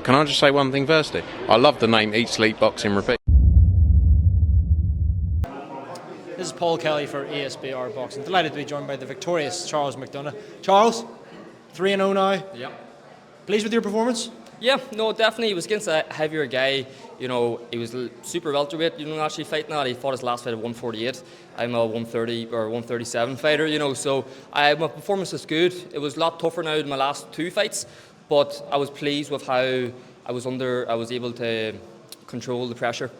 can I just say one thing firstly? I love the name Eat Sleep Boxing Repeat. This is Paul Kelly for ESBR Boxing. Delighted to be joined by the victorious Charles McDonagh. Charles, 3-0 now. Yeah. Pleased with your performance? Yeah, no, definitely. He was against a heavier guy. You know, he was super welterweight. You know, actually fighting that. He fought his last fight at 148. I'm a 130 or 137 fighter. You know, so my performance was good. It was a lot tougher now than my last two fights, but I was pleased with how I was able to control the pressure.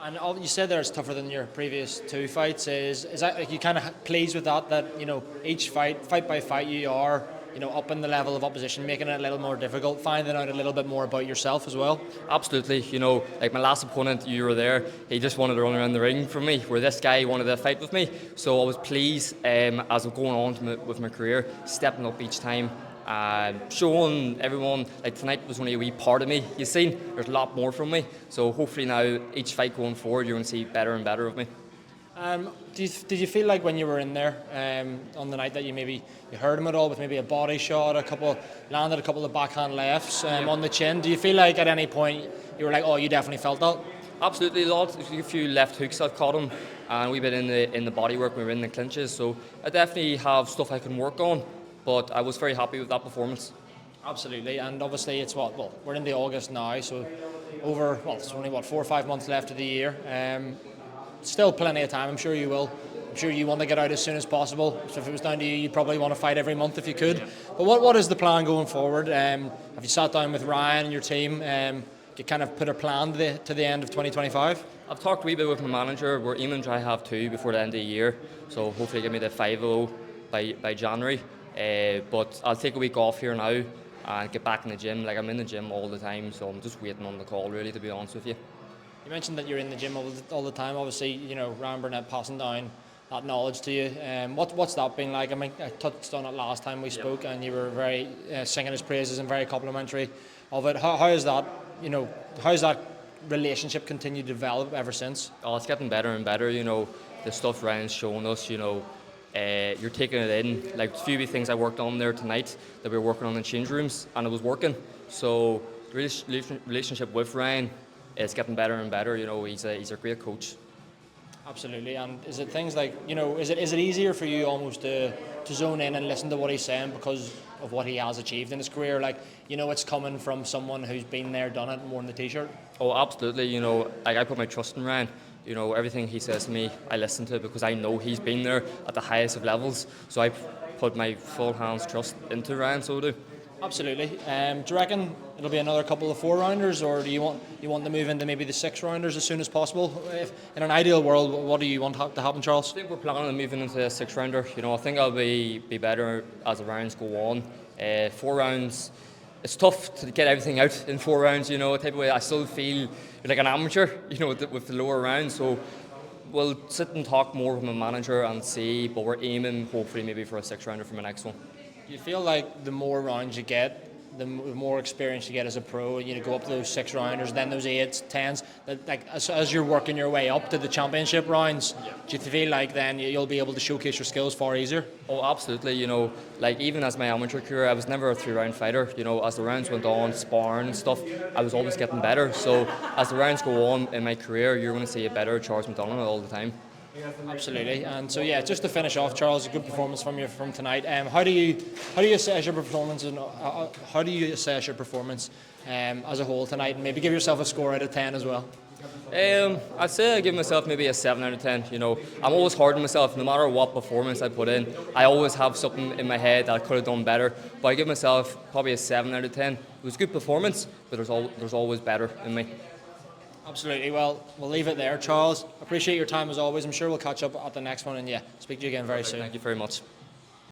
And you said there it's tougher than your previous two fights. Is that like you kind of pleased with that? That, you know, each fight by fight, you are, you know, up in the level of opposition, making it a little more difficult, finding out a little bit more about yourself as well? Absolutely. You know, like my last opponent, you were there, he just wanted to run around the ring from me, where this guy wanted to fight with me. So I was pleased as I'm going on with my career, stepping up each time, showing everyone, like tonight was only a wee part of me. You've seen, there's a lot more from me. So hopefully now, each fight going forward, you're going to see better and better of me. Did you feel like when you were in there on the night that you hurt him at all with maybe a body shot, landed a couple of backhand lefts on the chin? Do you feel like at any point you were like, oh, you definitely felt that? Absolutely, a few left hooks I've caught him, and we've been in the body work, we were in the clinches, so I definitely have stuff I can work on, but I was very happy with that performance. Absolutely, and obviously it's we're into August now, so it's only 4 or 5 months left of the year. Still plenty of time. I'm sure you will. I'm sure you want to get out as soon as possible. So if it was down to you, you'd probably want to fight every month if you could. Yeah. But what is the plan going forward? Have you sat down with Ryan and your team? You kind of put a plan to the end of 2025? I've talked a wee bit with my manager. We're aiming to have two before the end of the year. So hopefully give me the 5-0 by January. But I'll take a week off here now and get back in the gym. Like, I'm in the gym all the time, so I'm just waiting on the call, really, to be honest with you. You mentioned that you're in the gym all the time. Obviously, you know, Ryan Burnett passing down that knowledge to you. What's that been like? I mean, I touched on it last time we spoke, and you were very singing his praises and very complimentary of it. How is that? You know, how has that relationship continued to develop ever since? Oh, it's getting better and better. You know, the stuff Ryan's showing us. You know, you're taking it in. Like a few things I worked on there tonight that we were working on in the change rooms, and it was working. So the relationship with Ryan, it's getting better and better. You know, he's a great coach. Absolutely. And is it things like, you know, is it easier for you almost to zone in and listen to what he's saying because of what he has achieved in his career? Like, you know, it's coming from someone who's been there, done it, and worn the t-shirt. Oh, absolutely. You know, like I put my trust in Ryan. You know, everything he says to me, I listen to because I know he's been there at the highest of levels. So I put my full hands trust into Ryan. So I do. Absolutely. Do you reckon it'll be another couple of 4-rounders, or do you want to move into maybe the 6-rounders as soon as possible? If, in an ideal world, what do you want to happen, Charles? I think we're planning on moving into a 6-rounder. You know, I think I'll be better as the rounds go on. 4 rounds, it's tough to get everything out in 4 rounds. You know, type of way. I still feel like an amateur. You know, with the lower rounds. So we'll sit and talk more with my manager and see. But we're aiming hopefully maybe for a 6-rounder for my next one. Do you feel like the more rounds you get, the more experience you get as a pro, you know, go up to those 6-rounders, then those 8s, 10s, that, like as you're working your way up to the championship rounds, do you feel like then you'll be able to showcase your skills far easier? Oh, absolutely. You know, like even as my amateur career, I was never a 3-round fighter. You know, as the rounds went on, sparring and stuff, I was always getting better. So as the rounds go on in my career, you're going to see a better Charles McDonagh all the time. Absolutely. And so yeah, just to finish off, Charles, a good performance from tonight. How do you assess your performance, and how do you assess your performance as a whole tonight, and maybe give yourself a score out of 10 as well? I'd say I give myself maybe a 7 out of 10. You know, I'm always hard on myself. No matter what performance I put in, I always have something in my head that I could have done better. But I give myself probably a 7 out of 10. It was a good performance, but there's always better in me. Absolutely. Well, we'll leave it there, Charles. Appreciate your time as always. I'm sure we'll catch up at the next one, and yeah, speak to you again very soon. Thank you very much.